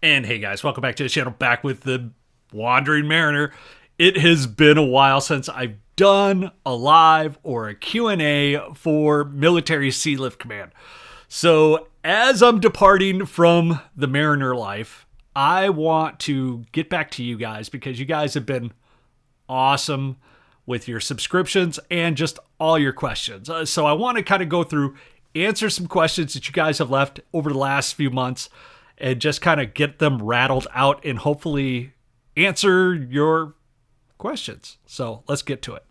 And hey guys, welcome back to the channel, back with the Wandering Mariner. It has been a while since I've done a live or a Q&A for Military Sealift Command. So as I'm departing from the Mariner life, I want to get back to you guys because you guys have been awesome with your subscriptions and just all your questions. So I want to kind of go through, answer some questions that you guys have left over the last few months and just kind of get them rattled out and hopefully answer your questions. So let's get to it.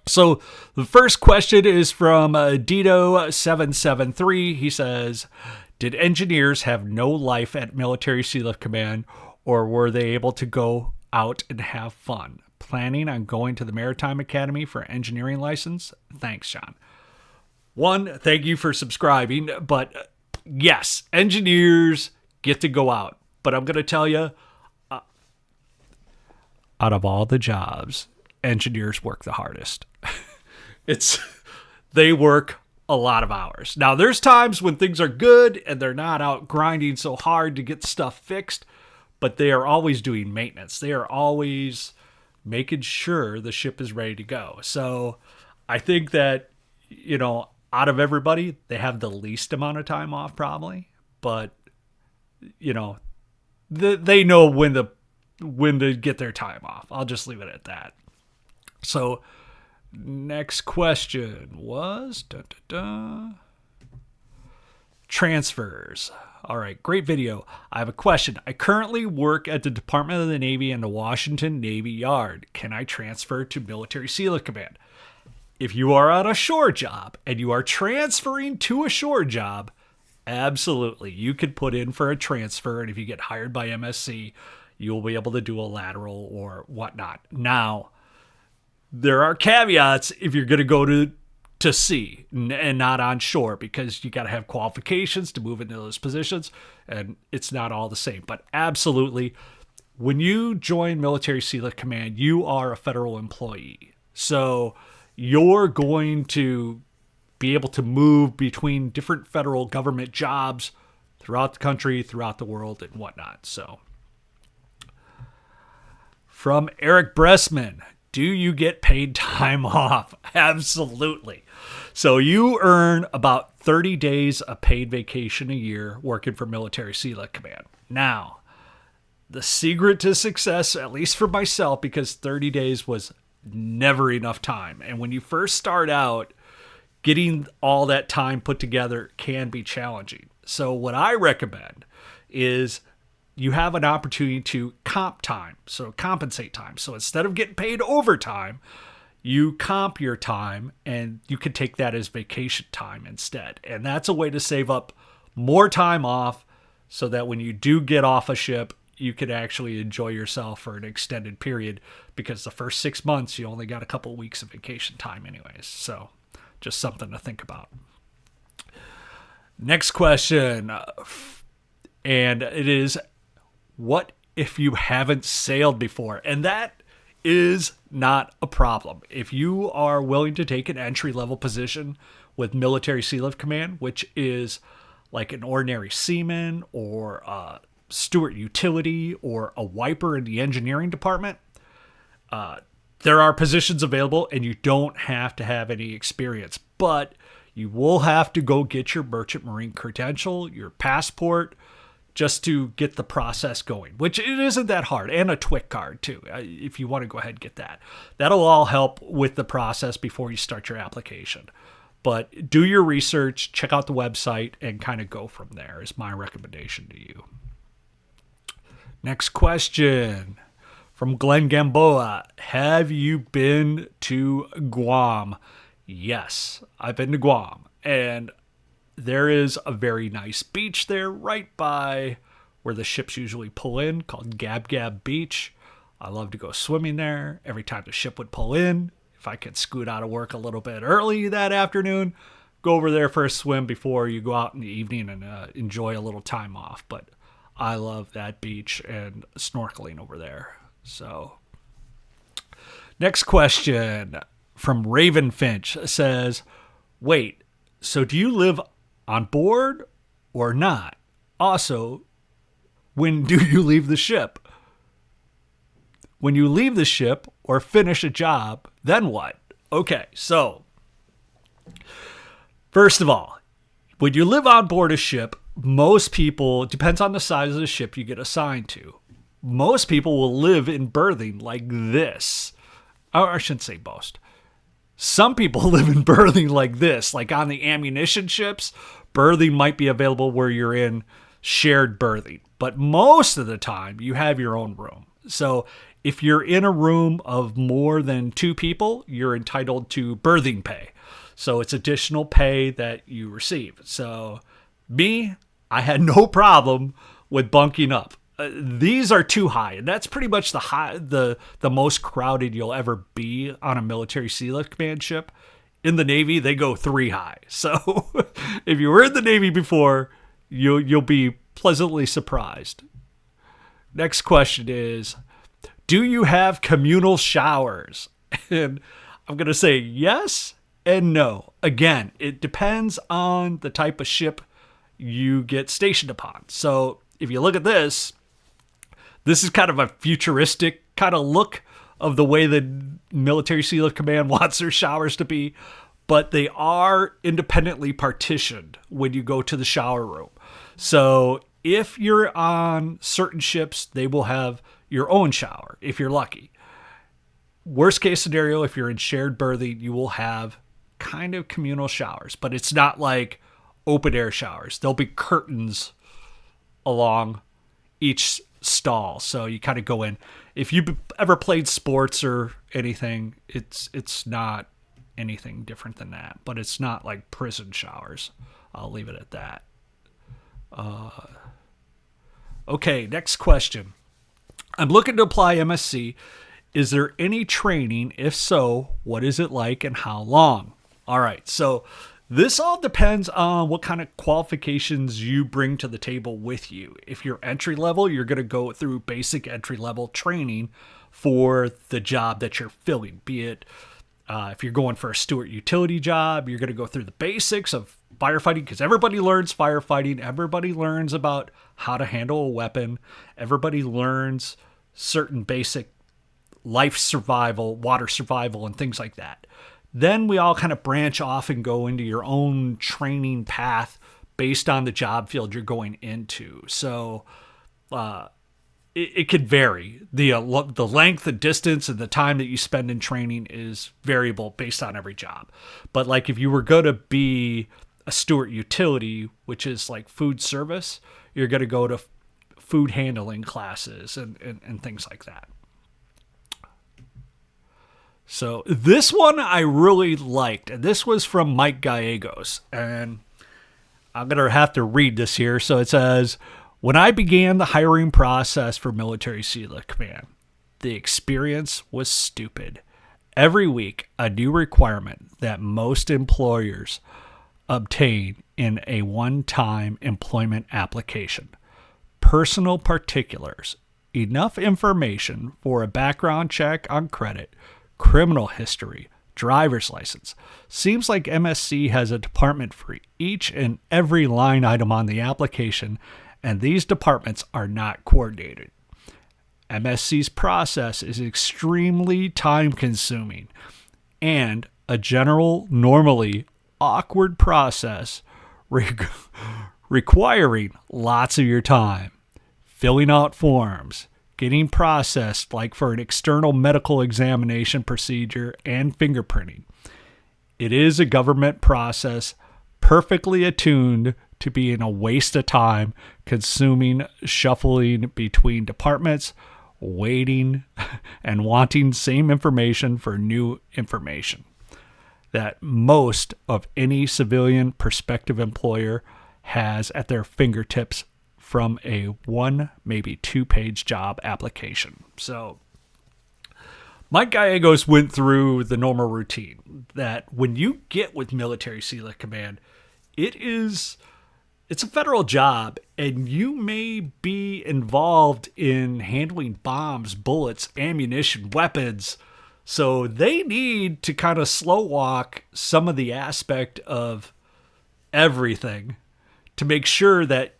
So the first question is from Dito773. He says, did engineers have no life at Military Sealift Command, or were they able to go out and have fun? Planning on going to the Maritime Academy for engineering license? Thanks, John. One, thank you for subscribing, but yes, engineers get to go out. But I'm going to tell you, out of all the jobs, engineers work the hardest. They work a lot of hours. Now, there's times when things are good and they're not out grinding so hard to get stuff fixed, but they are always doing maintenance. They are always making sure the ship is ready to go. So I think that, out of everybody, they have the least amount of time off probably, but they know when to get their time off. I'll just leave it at that. So next question was transfers. All right, great video. I have a question. I currently work at the Department of the Navy in the Washington Navy Yard. Can I transfer to Military Sealift Command? If you are on a shore job and you are transferring to a shore job, absolutely. You could put in for a transfer, and if you get hired by MSC, you'll be able to do a lateral or whatnot. Now, there are caveats if you're going to go to sea and not on shore, because you got to have qualifications to move into those positions, and it's not all the same. But absolutely, when you join Military Sealift Command, you are a federal employee. So you're going to be able to move between different federal government jobs throughout the country, throughout the world, and whatnot. So, from Eric Bressman, do you get paid time off? Absolutely. So you earn about 30 days of paid vacation a year working for Military Sealift Command. Now, the secret to success, at least for myself, because 30 days was never enough time. And when you first start out, getting all that time put together can be challenging. So what I recommend is you have an opportunity to compensate time. So instead of getting paid overtime, you comp your time, and you can take that as vacation time instead. And that's a way to save up more time off so that when you do get off a ship, you could actually enjoy yourself for an extended period, because the first 6 months, you only got a couple of weeks of vacation time anyways. So just something to think about. Next question. And it is, what if you haven't sailed before? And that is not a problem. If you are willing to take an entry-level position with Military Sealift Command, which is like an ordinary seaman or a steward utility or a wiper in the engineering department, there are positions available, and you don't have to have any experience. But you will have to go get your Merchant Marine credential, your passport, just to get the process going, which it isn't that hard, and a TWIC card too, if you want to go ahead and get that. That'll all help with the process before you start your application. But do your research, check out the website, and kind of go from there is my recommendation to you. Next question from Glenn Gamboa. Have you been to Guam? Yes, I've been to Guam, and there is a very nice beach there right by where the ships usually pull in, called Gab Gab Beach. I love to go swimming there every time the ship would pull in. If I could scoot out of work a little bit early that afternoon, go over there for a swim before you go out in the evening and enjoy a little time off. But I love that beach and snorkeling over there. So, next question from Raven Finch says, wait, so do you live on board or not? Also, When do you leave the ship? When you leave the ship or finish a job, then what? Okay, so first of all, when you live on board a ship, most people, it depends on the size of the ship you get assigned to. Most people will live in berthing like this. Or I shouldn't say most. Some people live in berthing like this, like on the ammunition ships. Berthing might be available where you're in shared berthing, but most of the time you have your own room. So if you're in a room of more than 2 people, you're entitled to berthing pay. So it's additional pay that you receive. So me, I had no problem with bunking up. These are too high, and that's pretty much the most crowded you'll ever be on a military sealift command ship. In the Navy, they go 3 high. So if you were in the Navy before, you'll be pleasantly surprised. Next question is, do you have communal showers? And I'm going to say yes and no. Again, it depends on the type of ship you get stationed upon. So if you look at this is kind of a futuristic kind of look of the way the Military Sealift Command wants their showers to be, but they are independently partitioned when you go to the shower room. So if you're on certain ships, they will have your own shower if you're lucky. Worst case scenario, if you're in shared berthing, you will have kind of communal showers, but it's not like open air showers. There'll be curtains along each stall, so you kind of go in. If you've ever played sports or anything, it's not anything different than that, but it's not like prison showers. I'll leave it at that. Okay, next question. I'm looking to apply MSC. Is there any training? If so, what is it like and how long? All right, so this all depends on what kind of qualifications you bring to the table with you. If you're entry level, you're going to go through basic entry level training for the job that you're filling. Be it if you're going for a steward utility job, you're going to go through the basics of firefighting, because everybody learns firefighting. Everybody learns about how to handle a weapon. Everybody learns certain basic life survival, water survival, and things like that. Then we all kind of branch off and go into your own training path based on the job field you're going into. So it could vary. The length, the distance, and the time that you spend in training is variable based on every job. But like if you were going to be a steward utility, which is like food service, you're going to go to food handling classes and things like that. So this one I really liked, and this was from Mike Gallegos, and I'm going to have to read this here. So it says, when I began the hiring process for Military Sealift Command, the experience was stupid. Every week, a new requirement that most employers obtain in a one-time employment application. Personal particulars, enough information for a background check on credit, criminal history, driver's license. Seems like MSC has a department for each and every line item on the application, and these departments are not coordinated. MSC's process is extremely time-consuming and a normally awkward process requiring lots of your time. Filling out forms, getting processed like for an external medical examination procedure, and fingerprinting. It is a government process perfectly attuned to being a waste of time, consuming, shuffling between departments, waiting, and wanting same information for new information that most of any civilian prospective employer has at their fingertips from a 1, maybe 2-page job application. So Mike Gallegos went through the normal routine that when you get with Military Sealift Command, it's a federal job, and you may be involved in handling bombs, bullets, ammunition, weapons. So they need to kind of slow walk some of the aspect of everything to make sure that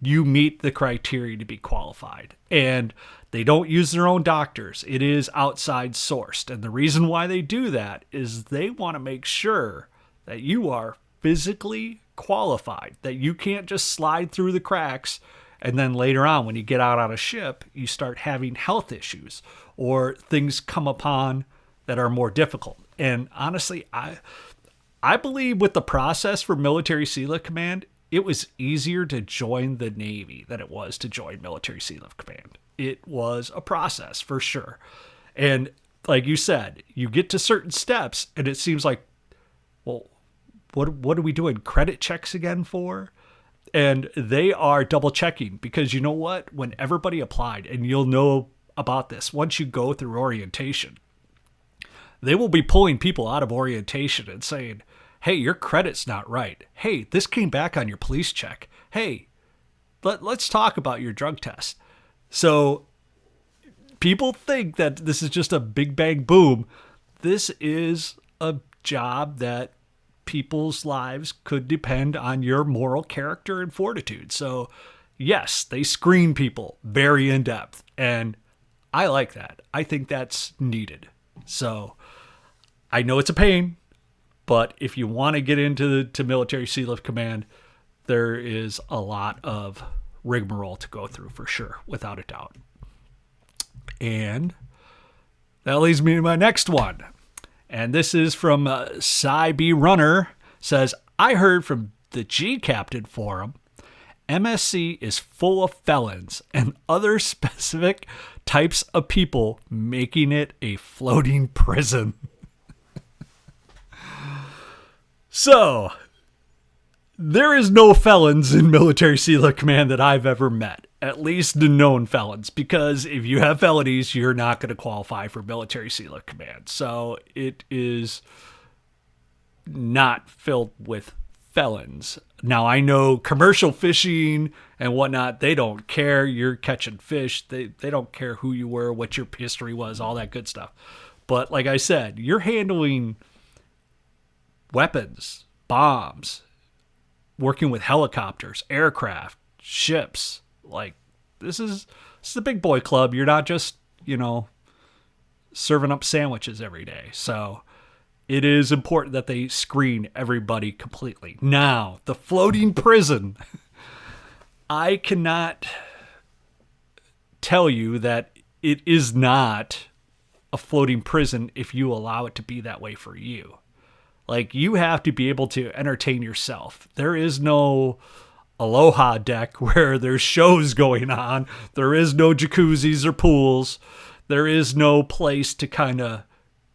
you meet the criteria to be qualified. And they don't use their own doctors. It is outside sourced. And the reason why they do that is they want to make sure that you are physically qualified, that you can't just slide through the cracks and then later on when you get out on a ship, you start having health issues or things come upon that are more difficult. And honestly, I believe with the process for Military Sealift Command, it was easier to join the Navy than it was to join Military Sealift Command. It was a process for sure. And like you said, you get to certain steps and it seems like, well, what are we doing credit checks again for? And they are double checking because you know what? When everybody applied, and you'll know about this once you go through orientation, they will be pulling people out of orientation and saying, hey, your credit's not right. Hey, this came back on your police check. Hey, let's talk about your drug test. So people think that this is just a big bang boom. This is a job that people's lives could depend on your moral character and fortitude. So yes, they screen people very in depth. And I like that. I think that's needed. So I know it's a pain, but if you want to get into Military Sealift Command, there is a lot of rigmarole to go through for sure, without a doubt. And that leads me to my next one. And this is from Cy B. Runner. Says, I heard from the G Captain Forum, MSC is full of felons and other specific types of people, making it a floating prison. So, there is no felons in Military Sealift Command that I've ever met. At least the known felons. Because if you have felonies, you're not going to qualify for Military Sealift Command. So, it is not filled with felons. Now, I know commercial fishing and whatnot, they don't care. You're catching fish. They don't care who you were, what your history was, all that good stuff. But like I said, you're handling weapons, bombs, working with helicopters, aircraft, ships. Like, this is a big boy club. You're not just, serving up sandwiches every day. So it is important that they screen everybody completely. Now, the floating prison. I cannot tell you that it is not a floating prison if you allow it to be that way for you. Like, you have to be able to entertain yourself. There is no Aloha deck where there's shows going on. There is no jacuzzis or pools. There is no place to kind of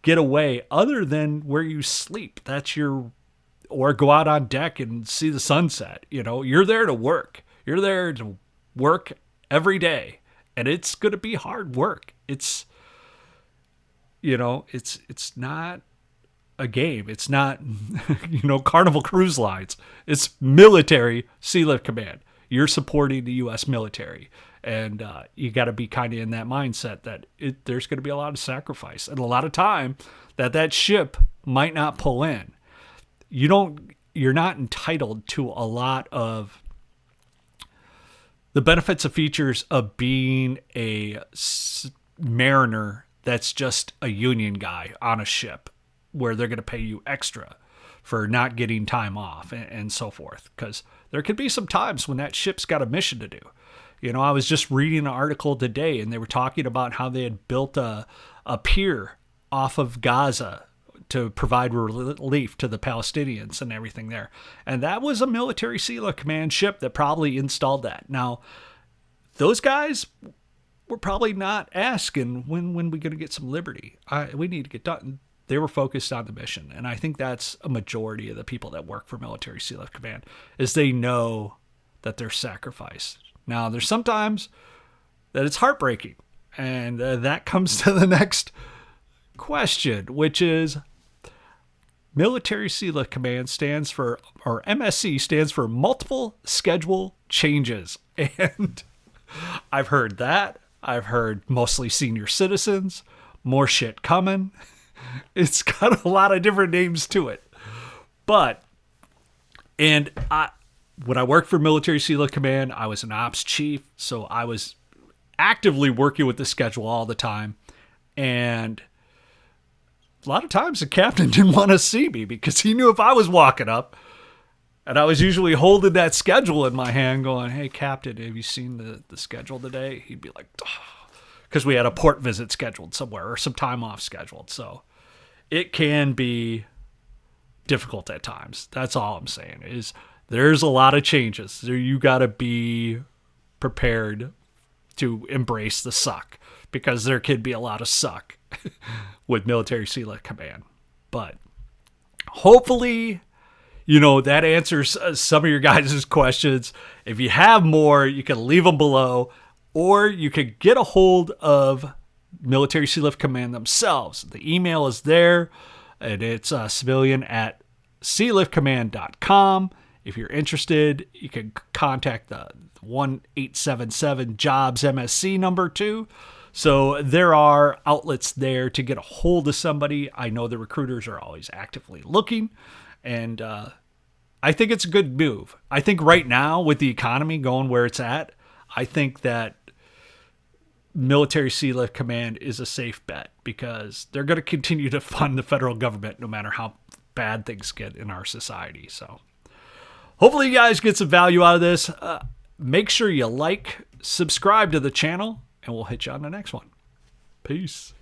get away other than where you sleep. Or go out on deck and see the sunset. You're there to work. You're there to work every day. And it's going to be hard work. It's not a game. It's not, Carnival Cruise Lines. It's Military Sealift Command. You're supporting the U.S. military. And you got to be kind of in that mindset that there's going to be a lot of sacrifice and a lot of time that ship might not pull in. You're not entitled to a lot of the benefits and features of being a mariner that's just a union guy on a ship where they're going to pay you extra for not getting time off and so forth. Because there could be some times when that ship's got a mission to do. I was just reading an article today and they were talking about how they had built a pier off of Gaza to provide relief to the Palestinians and everything there. And that was a Military Sealift Command ship that probably installed that. Now, those guys were probably not asking when we going to get some liberty. We need to get done. They were focused on the mission. And I think that's a majority of the people that work for Military Sealift Command is they know that they're sacrificed. Now, there's sometimes that it's heartbreaking. And that comes to the next question, which is Military Sealift Command stands for, or MSC stands for Multiple Schedule Changes. And I've heard that. I've heard mostly senior citizens, more shit coming. It's got a lot of different names to it. But, and when I worked for Military Sealift Command, I was an ops chief, so I was actively working with the schedule all the time. And a lot of times the captain didn't want to see me because he knew if I was walking up, and I was usually holding that schedule in my hand going, hey, Captain, have you seen the schedule today? He'd be like, because we had a port visit scheduled somewhere or some time off scheduled. So it can be difficult at times. That's all I'm saying is there's a lot of changes. You got to be prepared to embrace the suck because there could be a lot of suck with Military Sealift Command. But hopefully, that answers some of your guys' questions. If you have more, you can leave them below, or you could get a hold of Military Sealift Command themselves. The email is there, and it's civilian@sealiftcommand.com. If you're interested, you can contact the 1-877-JOBS-MSC number too. So there are outlets there to get a hold of somebody. I know the recruiters are always actively looking, and I think it's a good move. I think right now with the economy going where it's at, I think that Military Sealift Command is a safe bet because they're going to continue to fund the federal government no matter how bad things get in our society. So hopefully you guys get some value out of this. Make sure you like, subscribe to the channel, and we'll hit you on the next one. Peace.